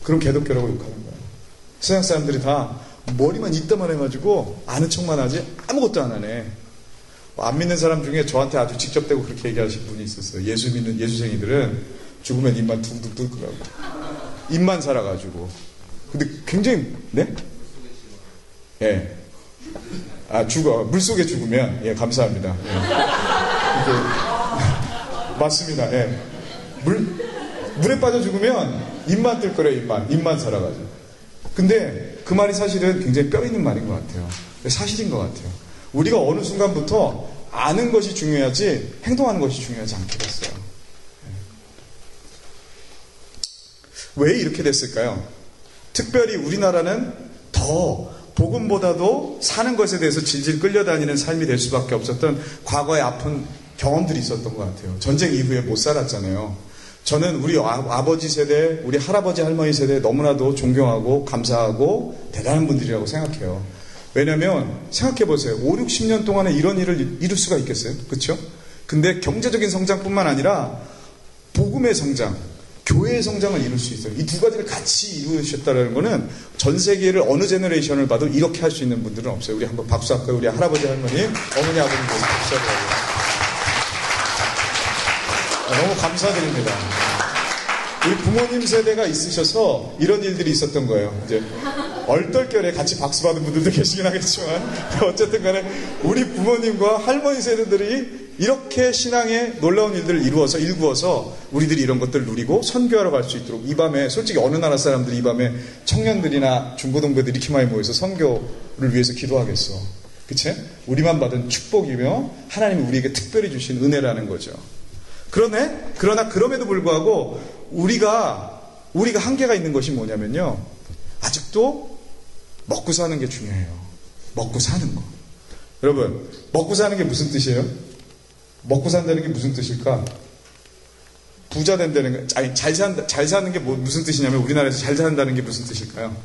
그럼 개독교라고 욕하는 거예요. 세상 사람들이 다 머리만 이따만 해가지고 아는 척만 하지 아무것도 안 하네. 안 믿는 사람 중에 저한테 아주 직접 대고 그렇게 얘기하신 분이 있었어요. 예수 믿는 예수쟁이들은 죽으면 입만 둥둥 뜰 거라고. 입만 살아가지고. 근데 굉장히, 네? 예. 물속에 죽으면, 예, 감사합니다. 예. 맞습니다. 예. 물에 빠져 죽으면 입만 뜰 거래요, 입만 살아가지고. 근데 그 말이 사실은 굉장히 뼈 있는 말인 것 같아요. 사실인 것 같아요. 우리가 어느 순간부터 아는 것이 중요하지 행동하는 것이 중요하지 않게 됐어요. 왜 이렇게 됐을까요? 특별히 우리나라는 더 복음보다도 사는 것에 대해서 질질 끌려다니는 삶이 될 수밖에 없었던 과거의 아픈 경험들이 있었던 것 같아요. 전쟁 이후에 못 살았잖아요. 저는 우리 아버지 세대, 우리 할아버지 할머니 세대 너무나도 존경하고 감사하고 대단한 분들이라고 생각해요. 왜냐면 생각해보세요. 5, 60년 동안에 이런 일을 이룰 수가 있겠어요? 그렇죠? 근데 경제적인 성장뿐만 아니라 복음의 성장, 교회의 성장을 이룰 수 있어요. 이 두 가지를 같이 이루셨다는 거는 전 세계를 어느 제너레이션을 봐도 이렇게 할 수 있는 분들은 없어요. 우리 한번 박수 할까요? 우리 할아버지 할머니, 어머니 아버님 모두 박수 할까요? 너무 감사드립니다. 우리 부모님 세대가 있으셔서 이런 일들이 있었던 거예요. 이제 얼떨결에 같이 박수 받은 분들도 계시긴 하겠지만 어쨌든 간에 우리 부모님과 할머니 세대들이 이렇게 신앙의 놀라운 일들을 일구어서 우리들이 이런 것들을 누리고 선교하러 갈 수 있도록 이 밤에 솔직히 어느 나라 사람들이 이 밤에 청년들이나 중고등부들이 이렇게 많이 모여서 선교를 위해서 기도하겠어. 그치? 우리만 받은 축복이며 하나님이 우리에게 특별히 주신 은혜라는 거죠. 그러나 그럼에도 불구하고 우리가 한계가 있는 것이 뭐냐면요. 아직도 먹고 사는 게 중요해요. 먹고 사는 거. 여러분, 먹고 사는 게 무슨 뜻이에요? 먹고 산다는 게 무슨 뜻일까? 부자 된다는 거, 아니, 잘 사는 게 무슨 뜻이냐면 우리나라에서 잘 산다는 게 무슨 뜻일까요?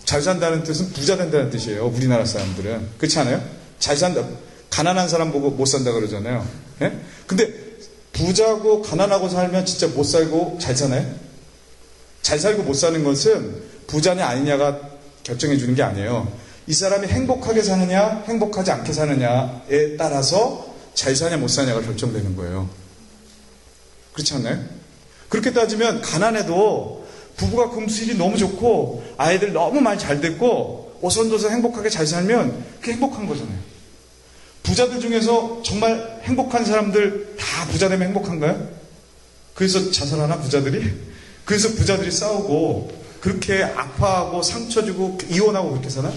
잘 산다는 뜻은 부자 된다는 뜻이에요. 우리나라 사람들은. 그렇지 않아요? 잘 산다. 가난한 사람 보고 못 산다 그러잖아요. 예? 근데 부자고 가난하고 살면 진짜 못 살고 잘 사나요? 잘 살고 못 사는 것은 부자냐 아니냐가 결정해 주는 게 아니에요. 이 사람이 행복하게 사느냐 행복하지 않게 사느냐에 따라서 잘 사냐 못 사냐가 결정되는 거예요. 그렇지 않나요? 그렇게 따지면 가난해도 부부가 금수일이 너무 좋고 아이들 너무 많이 잘 됐고 오손도손 행복하게 잘 살면 그게 행복한 거잖아요. 부자들 중에서 정말 행복한 사람들 다 부자 되면 행복한가요? 그래서 자살하나 부자들이? 그래서 부자들이 싸우고 그렇게 아파하고 상처 주고 이혼하고 그렇게 사나?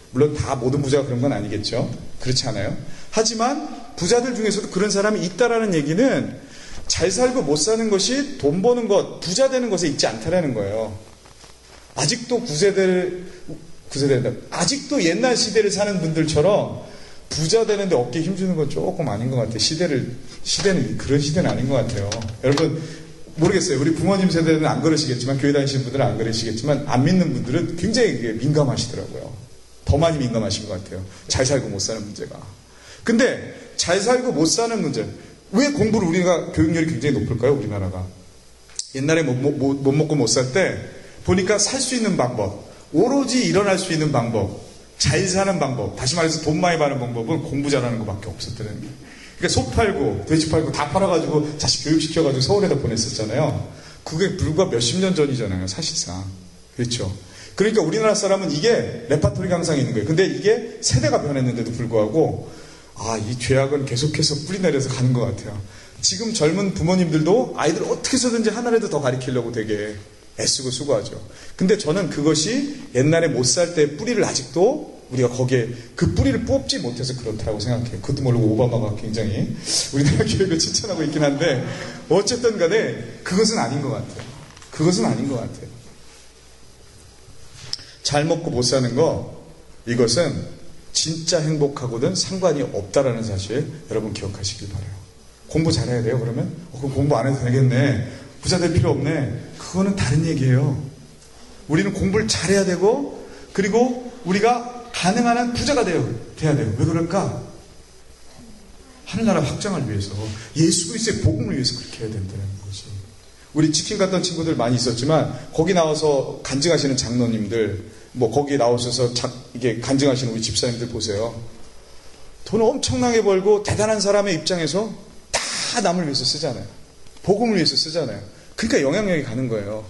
물론 다 모든 부자가 그런 건 아니겠죠. 그렇지 않아요? 하지만 부자들 중에서도 그런 사람이 있다라는 얘기는 잘 살고 못 사는 것이 돈 버는 것, 부자 되는 것에 있지 않다라는 거예요. 아직도 아직도 옛날 시대를 사는 분들처럼 부자 되는데 어깨에 힘주는 건 조금 아닌 것 같아요. 시대는 그런 시대는 아닌 것 같아요. 여러분, 모르겠어요. 우리 부모님 세대는 안 그러시겠지만, 교회 다니시는 분들은 안 그러시겠지만, 안 믿는 분들은 굉장히 민감하시더라고요. 더 많이 민감하신 것 같아요. 잘 살고 못 사는 문제가. 근데, 잘 살고 못 사는 문제. 왜 공부를 우리가 교육열이 굉장히 높을까요? 우리나라가. 옛날에 못 먹고 못 살 때, 보니까 살 수 있는 방법, 오로지 일어날 수 있는 방법, 잘 사는 방법, 다시 말해서 돈 많이 버는 방법은 공부 잘하는 것밖에 없었다는 게. 그러니까 소 팔고 돼지 팔고 다 팔아가지고 자식 교육시켜가지고 서울에다 보냈었잖아요. 그게 불과 몇십 년 전이잖아요, 사실상. 그렇죠. 그러니까 우리나라 사람은 이게 레파토리가 항상 있는 거예요. 근데 이게 세대가 변했는데도 불구하고 이 죄악은 계속해서 뿌리내려서 가는 것 같아요. 지금 젊은 부모님들도 아이들 어떻게 해서든지 하나라도 더 가르치려고 되게 애쓰고 수고하죠. 근데 저는 그것이 옛날에 못 살 때 뿌리를 아직도 우리가 거기에 그 뿌리를 뽑지 못해서 그렇다고 생각해요. 그것도 모르고 오바마가 굉장히 우리나라 교육을 칭찬하고 있긴 한데 어쨌든 간에 그것은 아닌 것 같아요. 그것은 아닌 것 같아요. 잘 먹고 못 사는 거, 이것은 진짜 행복하고는 상관이 없다라는 사실 여러분 기억하시길 바라요. 공부 잘해야 돼요, 그러면? 그럼 공부 안 해도 되겠네. 부자 될 필요 없네. 그거는 다른 얘기예요. 우리는 공부를 잘해야 되고, 그리고 우리가 가능한 한 부자가 돼야 돼요. 왜 그럴까? 하늘나라 확장을 위해서, 예수 그리스도의 복음을 위해서 그렇게 해야 된다는 것이. 우리 치킨 갔던 친구들 많이 있었지만 거기 나와서 간증하시는 장로님들, 뭐 거기에 나오셔서 이게 간증하시는 우리 집사님들 보세요. 돈 엄청나게 벌고 대단한 사람의 입장에서 다 남을 위해서 쓰잖아요. 복음을 위해서 쓰잖아요. 그러니까 영향력이 가는 거예요.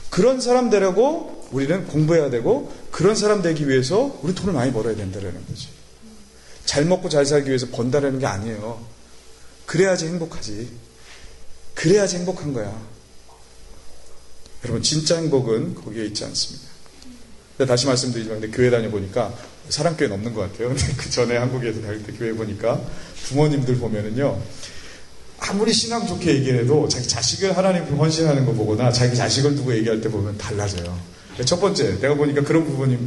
그런 사람 되려고 우리는 공부해야 되고, 그런 사람 되기 위해서 우리 돈을 많이 벌어야 된다는 거지. 잘 먹고 잘 살기 위해서 번다라는 게 아니에요. 그래야지 행복하지. 그래야지 행복한 거야. 여러분, 진짜 행복은 거기에 있지 않습니다. 근데 다시 말씀드리지만, 근데 교회 다녀보니까 사랑교회는 없는 것 같아요. 근데 그 전에 한국에서 다닐 때 교회 보니까 부모님들 보면은요, 아무리 신앙 좋게 얘기해도 자기 자식을 하나님께 헌신하는 거 보거나 자기 자식을 두고 얘기할 때 보면 달라져요. 첫 번째, 내가 보니까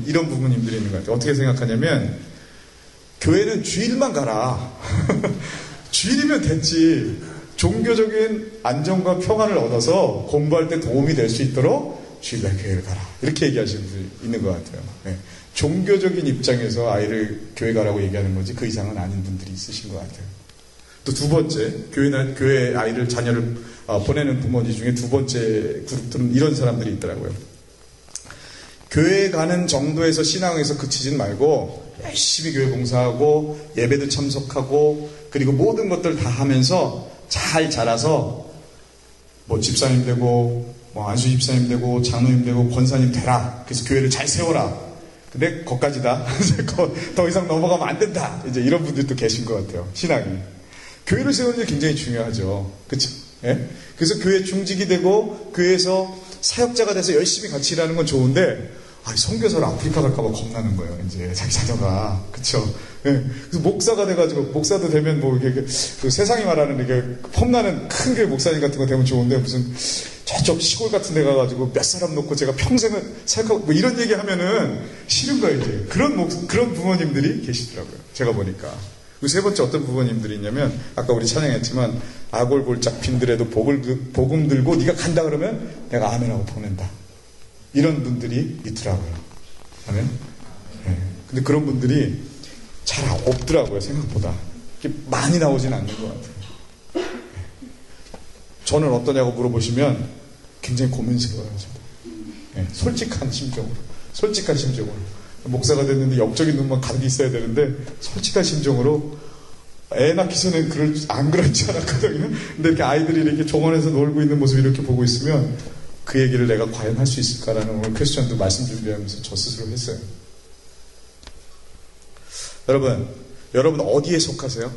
이런 부모님들이 있는 것 같아요. 어떻게 생각하냐면, 교회는 주일만 가라. 주일이면 됐지. 종교적인 안정과 평안을 얻어서 공부할 때 도움이 될 수 있도록 주일날 교회를 가라. 이렇게 얘기하시는 분이 있는 것 같아요. 네. 종교적인 입장에서 아이를 교회 가라고 얘기하는 거지 그 이상은 아닌 분들이 있으신 것 같아요. 또 두 번째, 교회 아이를, 자녀를 보내는 부모님 중에 두 번째 그룹들은 이런 사람들이 있더라고요. 교회 가는 정도에서 신앙에서 그치진 말고 열심히 교회 봉사하고 예배도 참석하고 그리고 모든 것들 다 하면서 잘 자라서 뭐 집사님 되고 뭐 안수 집사님 되고 장로님 되고 권사님 되라. 그래서 교회를 잘 세워라. 근데 거기까지다. 더 이상 넘어가면 안 된다. 이제 이런 분들도 계신 것 같아요. 신앙이. 교회를 세우는 게 굉장히 중요하죠. 그쵸? 예? 그래서 교회 중직이 되고 교회에서 사역자가 돼서 열심히 같이 일하는 건 좋은데, 선교사를 아프리카 갈까봐 겁나는 거예요. 이제 자기 자녀가. 그쵸? 예. 그래서 목사가 돼가지고, 목사도 되면 뭐 이게 그 세상이 말하는 이게 폼나는 큰 교회 목사님 같은 거 되면 좋은데, 무슨 저쪽 시골 같은 데 가가지고 몇 사람 놓고 제가 평생을 사역하고 뭐 이런 얘기 하면은 싫은 거예요, 이제. 그런 부모님들이 계시더라고요. 제가 보니까. 그리고 세 번째 어떤 부모님들이 있냐면, 아까 우리 찬양했지만, 아골골짝 빈들에도 복음 들고 네가 간다 그러면 내가 아멘하고 보낸다. 이런 분들이 있더라고요. 아멘? 네. 근데 그런 분들이 잘 없더라고요, 생각보다. 많이 나오진 않는 것 같아요. 저는 어떠냐고 물어보시면 굉장히 고민스러워요, 저도. 네. 솔직한 심정으로. 목사가 됐는데 영적인 눈만 가득 있어야 되는데 솔직한 심정으로, 애 낳기 전에 안 그렇지 않았거든요. 근데 이렇게 아이들이 이렇게 정원에서 놀고 있는 모습을 이렇게 보고 있으면 그 얘기를 내가 과연 할 수 있을까라는 오늘 퀘스천도 말씀 준비하면서 저 스스로 했어요. 여러분 어디에 속하세요?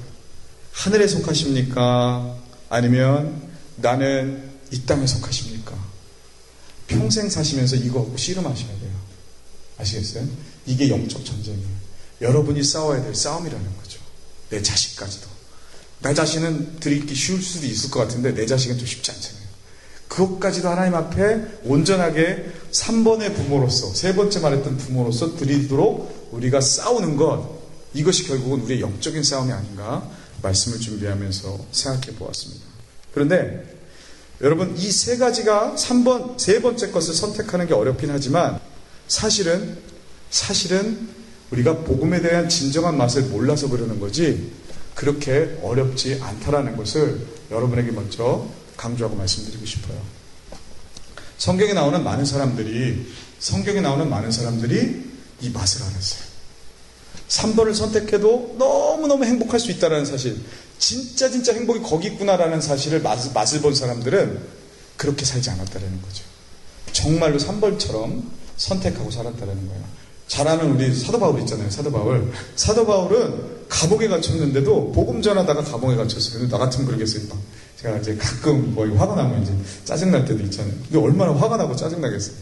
하늘에 속하십니까? 아니면 나는 이 땅에 속하십니까? 평생 사시면서 이거 갖고 씨름하셔야 돼요. 아시겠어요? 이게 영적 전쟁이에요. 여러분이 싸워야 될 싸움이라는 거죠. 내 자식까지도. 나 자신은 드리기 쉬울 수도 있을 것 같은데 내 자식은 좀 쉽지 않잖아요. 그것까지도 하나님 앞에 온전하게 3번의 부모로서, 세 번째 말했던 부모로서 드리도록 우리가 싸우는 것, 이것이 결국은 우리의 영적인 싸움이 아닌가 말씀을 준비하면서 생각해 보았습니다. 그런데 여러분, 이 세 가지가 세 번째 것을 선택하는 게 어렵긴 하지만 사실은 우리가 복음에 대한 진정한 맛을 몰라서 그러는 거지 그렇게 어렵지 않다라는 것을 여러분에게 먼저 강조하고 말씀드리고 싶어요. 성경에 나오는 많은 사람들이 이 맛을 알았어요. 3번을 선택해도 너무너무 행복할 수 있다는 사실, 진짜 행복이 거기 있구나라는 사실을 맛을 본 사람들은 그렇게 살지 않았다는 거죠. 정말로 3번처럼 선택하고 살았다는 거예요. 잘 아는 우리 사도 바울 있잖아요. 사도 바울은 감옥에 갇혔는데도 복음 전하다가 감옥에 갇혔어요. 나 같으면 그러겠어요. 제가 이제 가끔 뭐 화가 나면 이제 짜증날 때도 있잖아요. 근데 얼마나 화가 나고 짜증나겠어요.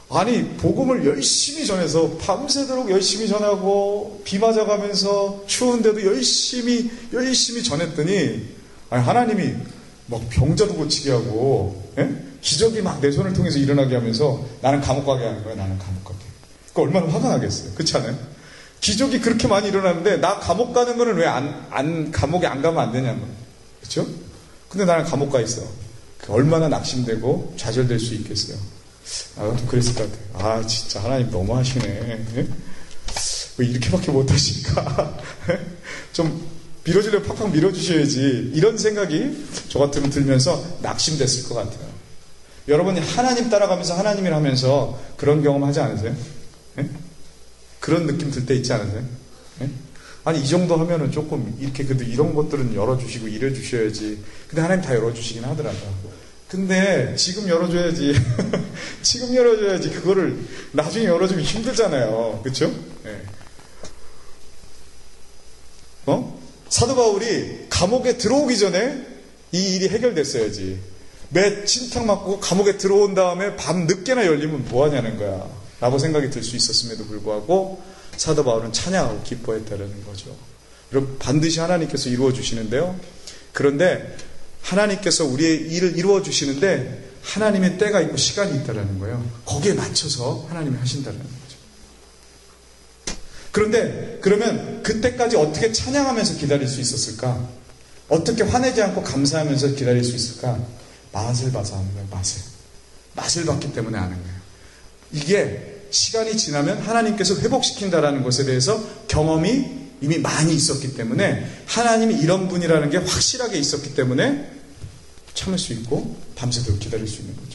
아니, 복음을 열심히 전해서 밤새도록 열심히 전하고 비 맞아가면서 추운데도 열심히 전했더니 하나님이 막 병자도 고치게 하고, 예? 기적이 막 내 손을 통해서 일어나게 하면서 나는 감옥 가게 하는 거야. 나는 감옥 가게. 그러니까 얼마나 화가 나겠어요. 그렇지 않아요? 기적이 그렇게 많이 일어나는데 나 감옥 가는 거는 왜 감옥에 안 가면 안 되냐는 거예요. 그렇죠? 근데 나는 감옥 가 있어. 얼마나 낙심되고 좌절될 수 있겠어요. 좀 그랬을 것 같아요. 진짜 하나님 너무하시네. 예? 왜 이렇게밖에 못하실까? 좀 밀어주려면 팍팍 밀어주셔야지. 이런 생각이 저 같으면 들면서 낙심됐을 것 같아요. 여러분이 하나님 따라가면서 하나님을 하면서 그런 경험 하지 않으세요? 예? 그런 느낌 들 때 있지 않으세요? 예? 아니 이 정도 하면은 조금 이렇게 그래도 이런 것들은 열어주시고 이래주셔야지. 근데 하나님 다 열어주시긴 하더라고요. 근데 지금 열어줘야지. 지금 열어줘야지. 그거를 나중에 열어주면 힘들잖아요. 그렇죠? 예. 사도 바울이 감옥에 들어오기 전에 이 일이 해결됐어야지. 매 침탕 맞고 감옥에 들어온 다음에 밤 늦게나 열리면 뭐하냐는 거야 라고 생각이 들 수 있었음에도 불구하고 사도 바울은 찬양하고 기뻐했다는 거죠. 여러분 반드시 하나님께서 이루어 주시는데요. 그런데 하나님께서 우리의 일을 이루어 주시는데 하나님의 때가 있고 시간이 있다는 거예요. 거기에 맞춰서 하나님이 하신다는 거죠. 그런데 그러면 그때까지 어떻게 찬양하면서 기다릴 수 있었을까? 어떻게 화내지 않고 감사하면서 기다릴 수 있을까? 맛을 봐서 하는 거예요. 맛을 봤기 때문에 하는 거예요. 이게 시간이 지나면 하나님께서 회복시킨다라는 것에 대해서 경험이 이미 많이 있었기 때문에 하나님이 이런 분이라는 게 확실하게 있었기 때문에 참을 수 있고 밤새도록 기다릴 수 있는 거죠.